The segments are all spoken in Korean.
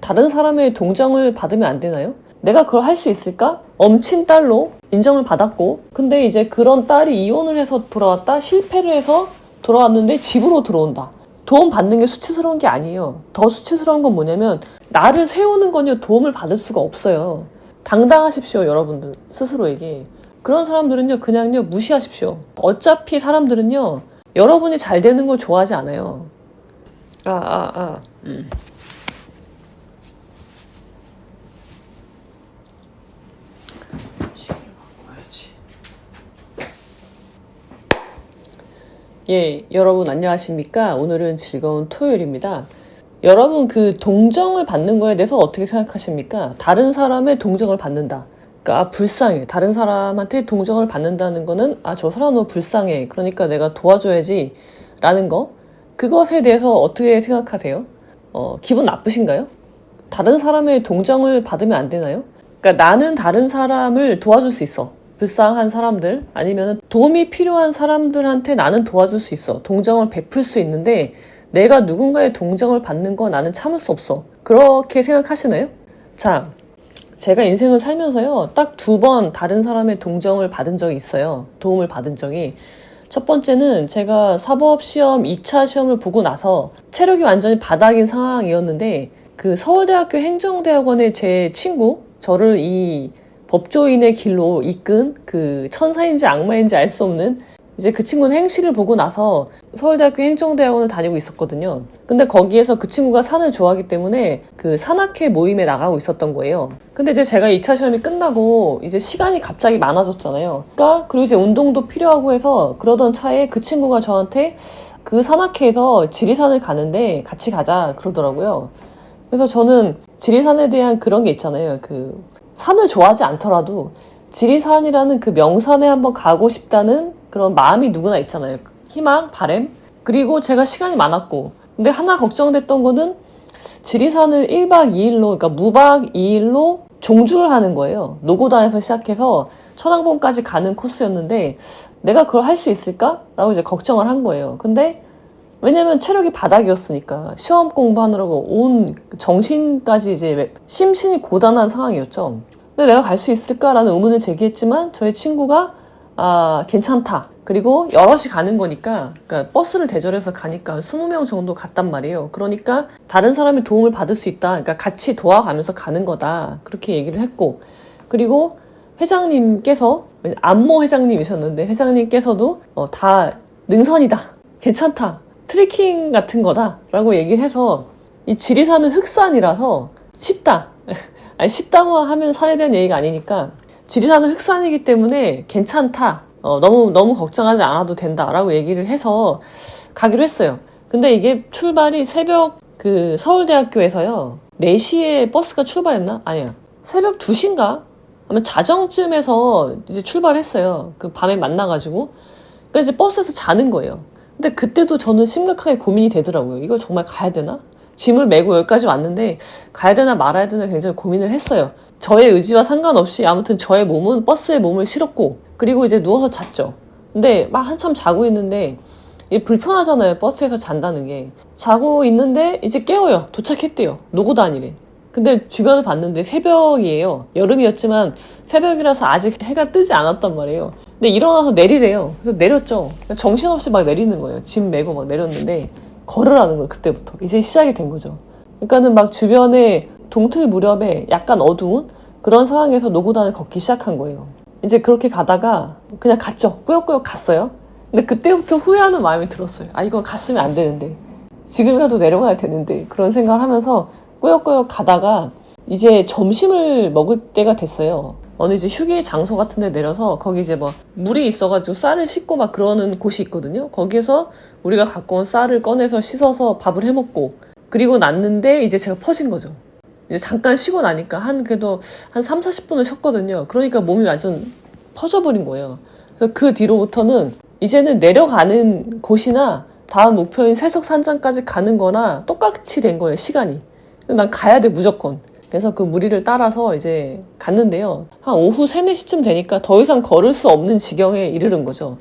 다른 사람의 동정을 받으면 안 되나요? 내가 그걸 할 수 있을까? 엄친 딸로 인정을 받았고, 근데 이제 그런 딸이 이혼을 해서 돌아왔다? 실패를 해서 돌아왔는데 집으로 들어온다. 도움 받는 게 수치스러운 게 아니에요. 더 수치스러운 건 뭐냐면 나를 세우는 거냐 도움을 받을 수가 없어요. 당당하십시오, 여러분들 스스로에게. 그런 사람들은요 그냥요 무시하십시오. 어차피 사람들은요 여러분이 잘 되는 걸 좋아하지 않아요. 예, 여러분 안녕하십니까? 오늘은 즐거운 토요일입니다. 여러분 그 동정을 받는 거에 대해서 어떻게 생각하십니까? 다른 사람의 동정을 받는다. 그러니까 불쌍해. 다른 사람한테 동정을 받는다는 거는 저 사람 너무 불쌍해. 그러니까 내가 도와줘야지 라는 거. 그것에 대해서 어떻게 생각하세요? 기분 나쁘신가요? 다른 사람의 동정을 받으면 안 되나요? 그러니까 나는 다른 사람을 도와줄 수 있어. 불쌍한 사람들 아니면 도움이 필요한 사람들한테 나는 도와줄 수 있어. 동정을 베풀 수 있는데 내가 누군가의 동정을 받는 거 나는 참을 수 없어. 그렇게 생각하시나요? 자, 제가 인생을 살면서요 딱 2번 다른 사람의 동정을 받은 적이 있어요. 도움을 받은 적이. 첫 번째는 제가 사법시험 2차 시험을 보고 나서 체력이 완전히 바닥인 상황이었는데 그 서울대학교 행정대학원의 제 친구, 저를 이 법조인의 길로 이끈 그 천사인지 악마인지 알 수 없는 이제 그 친구는 행시를 보고 나서 서울대학교 행정대학원을 다니고 있었거든요. 근데 거기에서 그 친구가 산을 좋아하기 때문에 그 산악회 모임에 나가고 있었던 거예요. 근데 이제 제가 2차 시험이 끝나고 이제 시간이 갑자기 많아졌잖아요. 그리고 이제 운동도 필요하고 해서 그러던 차에 그 친구가 저한테 그 산악회에서 지리산을 가는데 같이 가자 그러더라고요. 그래서 저는 지리산에 대한 그런 게 있잖아요. 그 산을 좋아하지 않더라도 지리산이라는 그 명산에 한번 가고 싶다는 그런 마음이 누구나 있잖아요. 희망, 바람. 그리고 제가 시간이 많았고. 근데 하나 걱정됐던 거는 지리산을 1박 2일로, 그러니까 무박 2일로 종주를 하는 거예요. 노고단에서 시작해서 천왕봉까지 가는 코스였는데 내가 그걸 할 수 있을까? 라고 이제 걱정을 한 거예요. 근데 왜냐면 체력이 바닥이었으니까 시험 공부하느라고 온 정신까지 이제 심신이 고단한 상황이었죠. 근데 내가 갈 수 있을까라는 의문을 제기했지만 저희 친구가 괜찮다. 그리고 여럿이 가는 거니까 그러니까 버스를 대절해서 가니까 20명 정도 갔단 말이에요. 그러니까 다른 사람의 도움을 받을 수 있다. 그러니까 같이 도와가면서 가는 거다. 그렇게 얘기를 했고 그리고 회장님께서 안모 회장님이셨는데 회장님께서도 다 능선이다. 괜찮다. 트레킹 같은 거다 라고 얘기를 해서 이 지리산은 흑산이라서 쉽다. 아니 쉽다고 하면 산에 대한 얘기가 아니니까 지리산은 흑산이기 때문에 괜찮다. 너무 걱정하지 않아도 된다 라고 얘기를 해서 가기로 했어요. 근데 이게 출발이 새벽 그 서울대학교에서요 4시에 버스가 출발했나? 아니야. 새벽 2시인가? 아마 자정쯤에서 이제 출발했어요. 그 밤에 만나가지고. 그러니까 이제 버스에서 자는 거예요. 근데 그때도 저는 심각하게 고민이 되더라고요. 이거 정말 가야 되나? 짐을 메고 여기까지 왔는데 가야 되나 말아야 되나 굉장히 고민을 했어요. 저의 의지와 상관없이 아무튼 저의 몸은 버스에 몸을 실었고 그리고 이제 누워서 잤죠. 근데 막 한참 자고 있는데 이게 불편하잖아요. 버스에서 잔다는 게. 자고 있는데 이제 깨워요. 도착했대요. 노고단이래. 근데 주변을 봤는데 새벽이에요. 여름이었지만 새벽이라서 아직 해가 뜨지 않았단 말이에요. 근데 일어나서 내리래요. 그래서 내렸죠. 정신없이 막 내리는 거예요. 짐 메고 막 내렸는데 걸으라는 거예요. 그때부터. 이제 시작이 된 거죠. 그러니까는 막 주변에 동틀 무렵에 약간 어두운 그런 상황에서 노고단을 걷기 시작한 거예요. 이제 그렇게 가다가 그냥 갔죠. 꾸역꾸역 갔어요. 근데 그때부터 후회하는 마음이 들었어요. 이건 갔으면 안 되는데. 지금이라도 내려가야 되는데. 그런 생각을 하면서 꾸역꾸역 가다가 이제 점심을 먹을 때가 됐어요. 어느 이제 휴게 장소 같은 데 내려서 거기 이제 뭐 물이 있어가지고 쌀을 씻고 막 그러는 곳이 있거든요. 거기에서 우리가 갖고 온 쌀을 꺼내서 씻어서 밥을 해 먹고 그리고 났는데 이제 제가 퍼진 거죠. 이제 잠깐 쉬고 나니까 그래도 한 3, 40분을 쉬었거든요. 그러니까 몸이 완전 퍼져버린 거예요. 그래서 그 뒤로부터는 이제는 내려가는 곳이나 다음 목표인 세석산장까지 가는 거나 똑같이 된 거예요, 시간이. 난 가야 돼, 무조건. 그래서 그 무리를 따라서 이제 갔는데요. 한 오후 3, 4시쯤 되니까 더 이상 걸을 수 없는 지경에 이르는 거죠.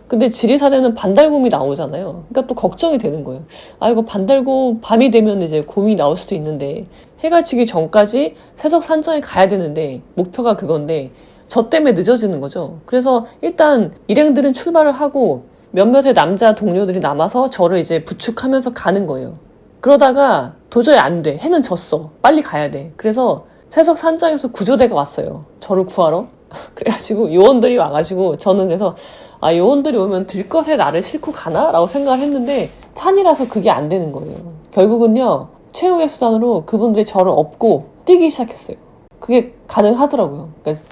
근데 지리산에는 반달곰이 나오잖아요. 그러니까 또 걱정이 되는 거예요. 아, 이거 반달곰 밤이 되면 이제 곰이 나올 수도 있는데 해가 지기 전까지 세석산장에 가야 되는데 목표가 그건데 저 때문에 늦어지는 거죠. 그래서 일단 일행들은 출발을 하고 몇몇의 남자 동료들이 남아서 저를 이제 부축하면서 가는 거예요. 그러다가 도저히 안 돼. 해는 졌어. 빨리 가야 돼. 그래서 세석산장에서 구조대가 왔어요. 저를 구하러. 그래가지고 요원들이 와가지고 저는 그래서 아, 요원들이 오면 들것에 나를 싣고 가나? 라고 생각을 했는데 산이라서 그게 안 되는 거예요. 결국은요, 최후의 수단으로 그분들이 저를 업고 뛰기 시작했어요. 그게 가능하더라고요. 그러니까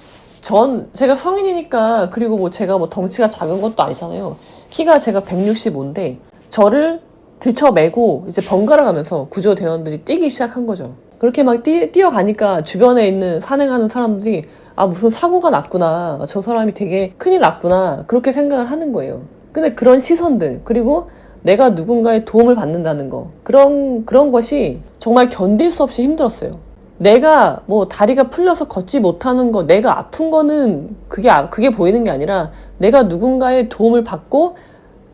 제가 성인이니까, 그리고 뭐 제가 뭐 덩치가 작은 것도 아니잖아요. 키가 제가 165인데 저를 들쳐매고 이제 번갈아 가면서 구조대원들이 뛰기 시작한 거죠. 그렇게 막 뛰어가니까 주변에 있는 산행하는 사람들이 아, 무슨 사고가 났구나. 저 사람이 되게 큰일 났구나. 그렇게 생각을 하는 거예요. 근데 그런 시선들, 그리고 내가 누군가의 도움을 받는다는 거, 그런 것이 정말 견딜 수 없이 힘들었어요. 내가 뭐 다리가 풀려서 걷지 못하는 거, 내가 아픈 거는 그게 보이는 게 아니라 내가 누군가의 도움을 받고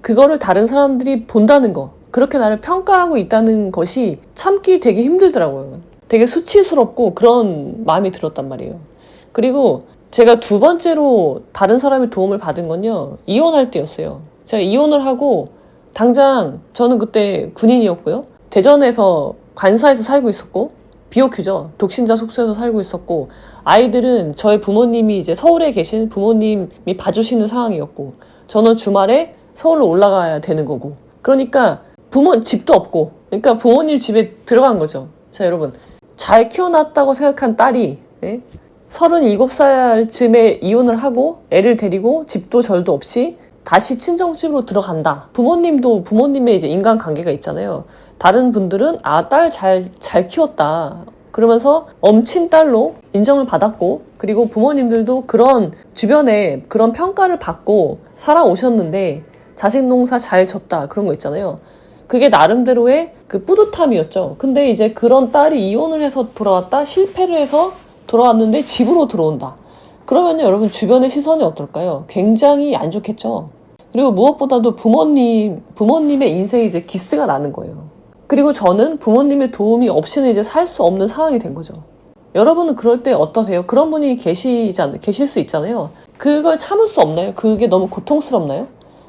그거를 다른 사람들이 본다는 거, 그렇게 나를 평가하고 있다는 것이 참기 되게 힘들더라고요. 되게 수치스럽고 그런 마음이 들었단 말이에요. 그리고 제가 두 번째로 다른 사람의 도움을 받은 건요, 이혼할 때였어요. 제가 이혼을 하고 당장 저는 그때 군인이었고요. 대전에서 관사에서 살고 있었고, BOQ죠. 독신자 숙소에서 살고 있었고, 아이들은 저희 부모님이 이제 서울에 계신 부모님이 봐주시는 상황이었고, 저는 주말에 서울로 올라가야 되는 거고. 그러니까 집도 없고, 그러니까 부모님 집에 들어간 거죠. 자, 여러분, 잘 키워놨다고 생각한 딸이 37살쯤에 이혼을 하고 애를 데리고 집도 절도 없이 다시 친정집으로 들어간다. 부모님도 부모님의 이제 인간관계가 있잖아요. 다른 분들은 아, 딸 잘 키웠다. 그러면서 엄친 딸로 인정을 받았고, 그리고 부모님들도 그런 주변에 그런 평가를 받고 살아오셨는데 자식 농사 잘 졌다. 그런 거 있잖아요. 그게 나름대로의 그 뿌듯함이었죠. 근데 이제 그런 딸이 이혼을 해서 돌아왔다, 실패를 해서 돌아왔는데 집으로 들어온다. 그러면 여러분 주변의 시선이 어떨까요? 굉장히 안 좋겠죠. 그리고 무엇보다도 부모님의 인생에 이제 기스가 나는 거예요. 그리고 저는 부모님의 도움이 없이는 이제 살 수 없는 상황이 된 거죠. 여러분은 그럴 때 어떠세요? 그런 분이 계실 수 있잖아요. 그걸 참을 수 없나요? 그게 너무 고통스럽나요?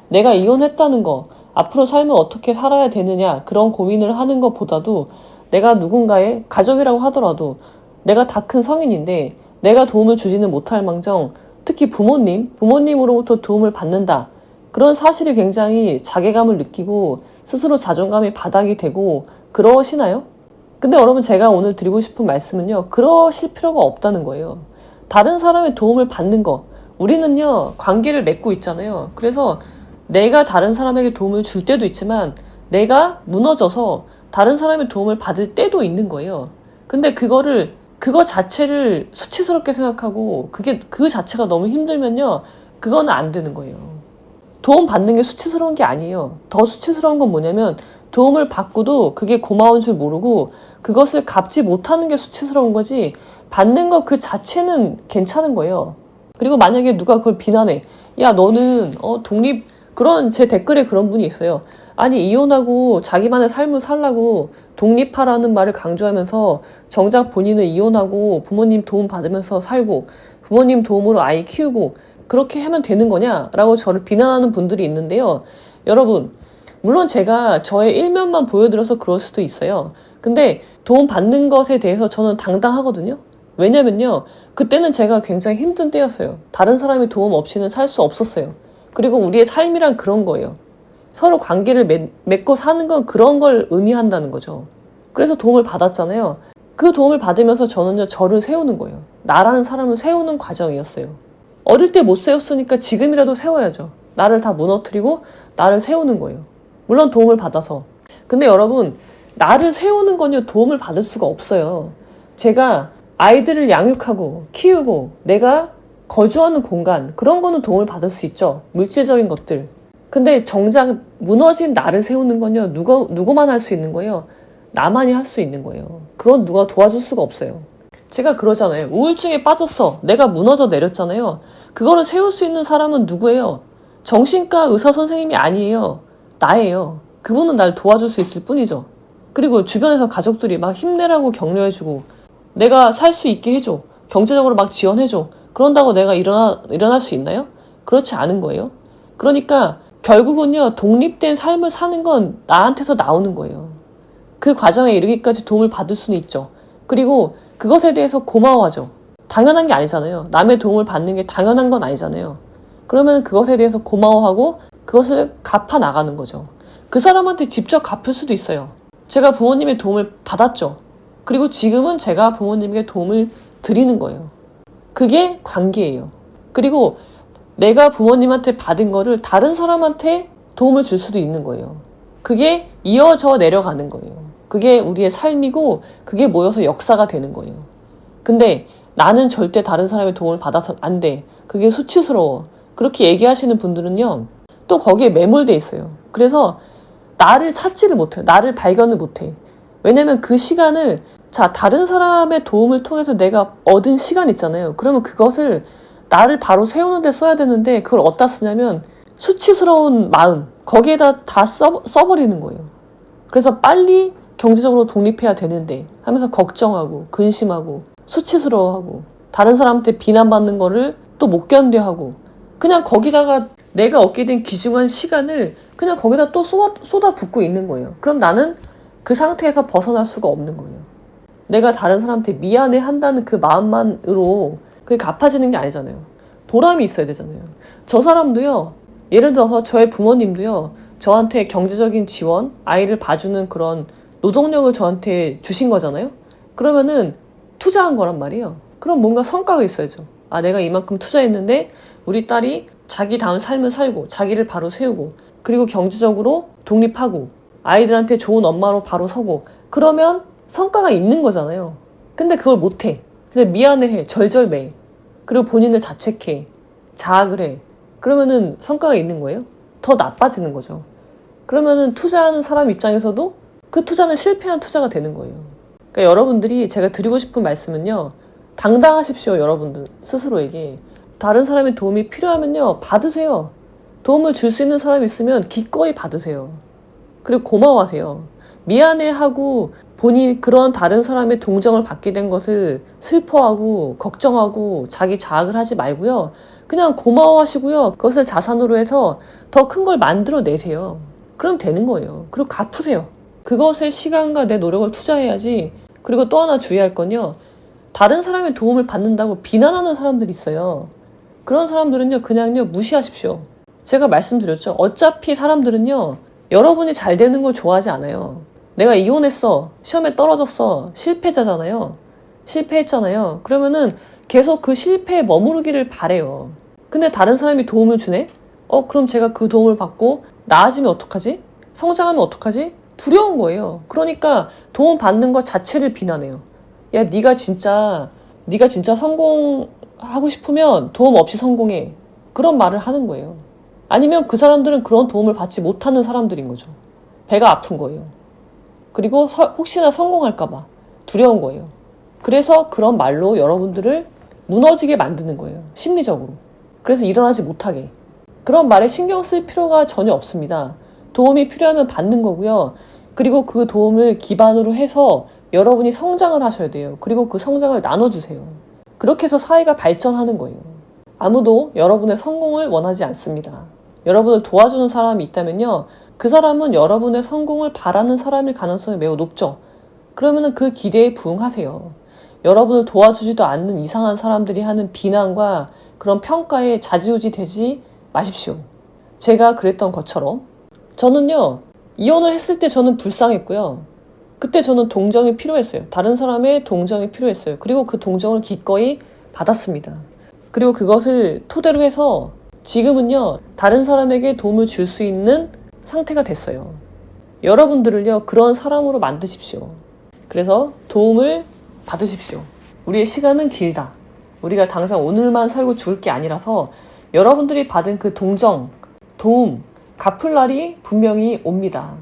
내가 이혼했다는 거, 앞으로 삶을 어떻게 살아야 되느냐, 그런 고민을 하는 것보다도 내가 누군가의 가족이라고 하더라도 내가 다 큰 성인인데 내가 도움을 주지는 못할 망정, 특히 부모님으로부터 도움을 받는다. 그런 사실이 굉장히 자괴감을 느끼고 스스로 자존감이 바닥이 되고 그러시나요? 근데 여러분, 제가 오늘 드리고 싶은 말씀은요, 그러실 필요가 없다는 거예요. 다른 사람의 도움을 받는 거, 우리는요 관계를 맺고 있잖아요. 그래서 내가 다른 사람에게 도움을 줄 때도 있지만 내가 무너져서 다른 사람의 도움을 받을 때도 있는 거예요. 근데 그거 자체를 수치스럽게 생각하고 그 자체가 너무 힘들면요, 그거는 안 되는 거예요. 도움 받는 게 수치스러운 게 아니에요. 더 수치스러운 건 뭐냐면 도움을 받고도 그게 고마운 줄 모르고 그것을 갚지 못하는 게 수치스러운 거지, 받는 거 그 자체는 괜찮은 거예요. 그리고 만약에 누가 그걸 비난해. 야, 너는 그런 제 댓글에 그런 분이 있어요. 아니, 이혼하고 자기만의 삶을 살라고 독립하라는 말을 강조하면서 정작 본인은 이혼하고 부모님 도움 받으면서 살고 부모님 도움으로 아이 키우고 그렇게 하면 되는 거냐라고 저를 비난하는 분들이 있는데요. 여러분, 물론 제가 저의 일면만 보여드려서 그럴 수도 있어요. 근데 도움 받는 것에 대해서 저는 당당하거든요. 왜냐면요, 그때는 제가 굉장히 힘든 때였어요. 다른 사람의 도움 없이는 살 수 없었어요. 그리고 우리의 삶이란 그런 거예요. 서로 관계를 맺고 사는 건 그런 걸 의미한다는 거죠. 그래서 도움을 받았잖아요. 그 도움을 받으면서 저는요, 저를 세우는 거예요. 나라는 사람을 세우는 과정이었어요. 어릴 때 못 세웠으니까 지금이라도 세워야죠. 나를 다 무너뜨리고 나를 세우는 거예요. 물론 도움을 받아서. 근데 여러분, 나를 세우는 건요, 도움을 받을 수가 없어요. 제가 아이들을 양육하고 키우고 내가 거주하는 공간, 그런 거는 도움을 받을 수 있죠. 물질적인 것들. 근데 정작 무너진 나를 세우는 건요, 누구만 할 수 있는 거예요. 나만이 할 수 있는 거예요. 그건 누가 도와줄 수가 없어요. 제가 그러잖아요. 우울증에 빠졌어. 내가 무너져 내렸잖아요. 그거를 세울 수 있는 사람은 누구예요? 정신과 의사 선생님이 아니에요. 나예요. 그분은 날 도와줄 수 있을 뿐이죠. 그리고 주변에서 가족들이 막 힘내라고 격려해주고 내가 살 수 있게 해줘. 경제적으로 막 지원해줘. 그런다고 내가 일어날 수 있나요? 그렇지 않은 거예요. 그러니까 결국은요, 독립된 삶을 사는 건 나한테서 나오는 거예요. 그 과정에 이르기까지 도움을 받을 수는 있죠. 그리고 그것에 대해서 고마워하죠. 당연한 게 아니잖아요. 남의 도움을 받는 게 당연한 건 아니잖아요. 그러면 그것에 대해서 고마워하고 그것을 갚아 나가는 거죠. 그 사람한테 직접 갚을 수도 있어요. 제가 부모님의 도움을 받았죠. 그리고 지금은 제가 부모님에게 도움을 드리는 거예요. 그게 관계예요. 그리고 내가 부모님한테 받은 거를 다른 사람한테 도움을 줄 수도 있는 거예요. 그게 이어져 내려가는 거예요. 그게 우리의 삶이고 그게 모여서 역사가 되는 거예요. 근데 나는 절대 다른 사람의 도움을 받아서 안 돼. 그게 수치스러워. 그렇게 얘기하시는 분들은요, 또 거기에 매몰돼 있어요. 그래서 나를 찾지를 못해요. 나를 발견을 못해. 왜냐면 그 시간을, 다른 사람의 도움을 통해서 내가 얻은 시간 있잖아요. 그러면 그것을 나를 바로 세우는 데 써야 되는데 그걸 어디다 쓰냐면 수치스러운 마음, 거기에다 다 써버리는 거예요. 그래서 빨리 경제적으로 독립해야 되는데 하면서 걱정하고 근심하고 수치스러워하고 다른 사람한테 비난받는 거를 또 못 견뎌하고 그냥 거기다가 내가 얻게 된 귀중한 시간을 그냥 거기다 또 쏟아붓고 있는 거예요. 그럼 나는 그 상태에서 벗어날 수가 없는 거예요. 내가 다른 사람한테 미안해 한다는 그 마음만으로 그게 갚아지는 게 아니잖아요. 보람이 있어야 되잖아요. 저 사람도요, 예를 들어서 저의 부모님도요, 저한테 경제적인 지원, 아이를 봐주는 그런 노동력을 저한테 주신 거잖아요. 그러면은 투자한 거란 말이에요. 그럼 뭔가 성과가 있어야죠. 아, 내가 이만큼 투자했는데 우리 딸이 자기 다운 삶을 살고 자기를 바로 세우고 그리고 경제적으로 독립하고 아이들한테 좋은 엄마로 바로 서고 그러면 성과가 있는 거잖아요. 근데 그걸 못해. 그냥 미안해해. 절절매해. 그리고 본인을 자책해. 자학을 해. 그러면은 성과가 있는 거예요? 더 나빠지는 거죠. 그러면은 투자하는 사람 입장에서도 그 투자는 실패한 투자가 되는 거예요. 그러니까 여러분들이 제가 드리고 싶은 말씀은요. 당당하십시오. 여러분들 스스로에게. 다른 사람의 도움이 필요하면요. 받으세요. 도움을 줄 수 있는 사람이 있으면 기꺼이 받으세요. 그리고 고마워하세요. 미안해하고 본인 그런 다른 사람의 동정을 받게 된 것을 슬퍼하고 걱정하고 자기 자학을 하지 말고요. 그냥 고마워하시고요. 그것을 자산으로 해서 더 큰 걸 만들어내세요. 그럼 되는 거예요. 그리고 갚으세요. 그것에 시간과 내 노력을 투자해야지. 그리고 또 하나 주의할 건요. 다른 사람의 도움을 받는다고 비난하는 사람들이 있어요. 그런 사람들은요. 그냥요. 무시하십시오. 제가 말씀드렸죠. 어차피 사람들은요. 여러분이 잘 되는 걸 좋아하지 않아요. 내가 이혼했어. 시험에 떨어졌어. 실패자잖아요. 실패했잖아요. 그러면은 계속 그 실패에 머무르기를 바래요. 근데 다른 사람이 도움을 주네? 그럼 제가 그 도움을 받고 나아지면 어떡하지? 성장하면 어떡하지? 두려운 거예요. 그러니까 도움 받는 것 자체를 비난해요. 야, 네가 진짜 성공하고 싶으면 도움 없이 성공해. 그런 말을 하는 거예요. 아니면 그 사람들은 그런 도움을 받지 못하는 사람들인 거죠. 배가 아픈 거예요. 그리고 혹시나 성공할까봐 두려운 거예요. 그래서 그런 말로 여러분들을 무너지게 만드는 거예요. 심리적으로. 그래서 일어나지 못하게. 그런 말에 신경 쓸 필요가 전혀 없습니다. 도움이 필요하면 받는 거고요. 그리고 그 도움을 기반으로 해서 여러분이 성장을 하셔야 돼요. 그리고 그 성장을 나눠주세요. 그렇게 해서 사회가 발전하는 거예요. 아무도 여러분의 성공을 원하지 않습니다. 여러분을 도와주는 사람이 있다면요. 그 사람은 여러분의 성공을 바라는 사람일 가능성이 매우 높죠. 그러면 그 기대에 부응하세요. 여러분을 도와주지도 않는 이상한 사람들이 하는 비난과 그런 평가에 좌지우지 되지 마십시오. 제가 그랬던 것처럼 저는요. 이혼을 했을 때 저는 불쌍했고요. 그때 저는 동정이 필요했어요. 다른 사람의 동정이 필요했어요. 그리고 그 동정을 기꺼이 받았습니다. 그리고 그것을 토대로 해서 지금은요. 다른 사람에게 도움을 줄 수 있는 상태가 됐어요. 여러분들을요. 그런 사람으로 만드십시오. 그래서 도움을 받으십시오. 우리의 시간은 길다. 우리가 당장 오늘만 살고 죽을 게 아니라서 여러분들이 받은 그 동정, 도움, 갚을 날이 분명히 옵니다.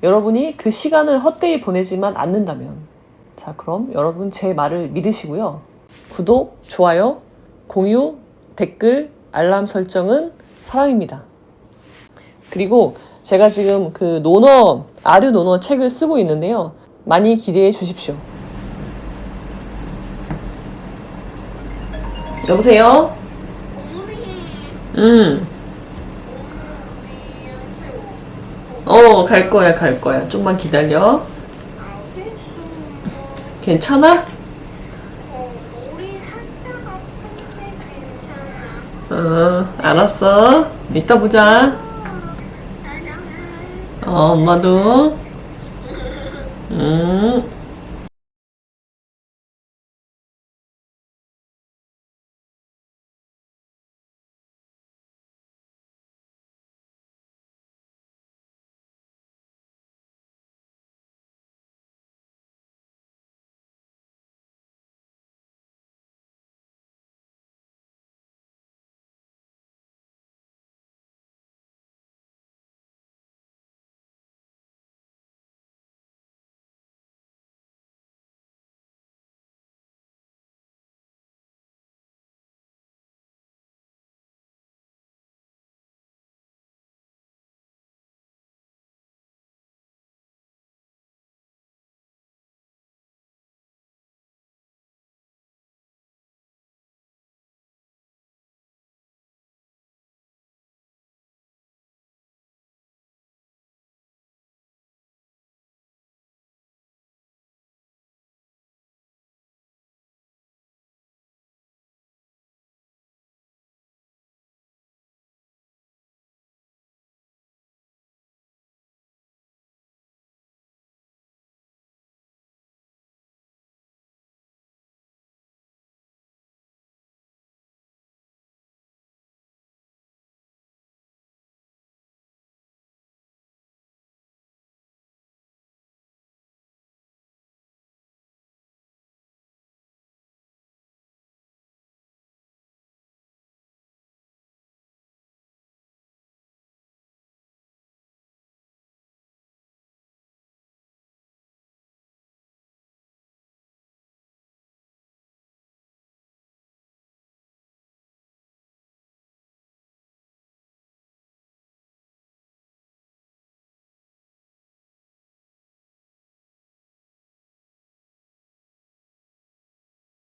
여러분이 그 시간을 헛되이 보내지만 않는다면. 자, 그럼 여러분 제 말을 믿으시고요. 구독, 좋아요, 공유, 댓글, 알람 설정은 사랑입니다. 그리고 제가 지금 그 아류 논어 책을 쓰고 있는데요. 많이 기대해 주십시오. 여보세요? 갈 거야, 갈 거야. 좀만 기다려. 괜찮아? 우리 살짝 아픈데 괜찮아. 알았어. 이따 보자. 사랑해. 엄마도.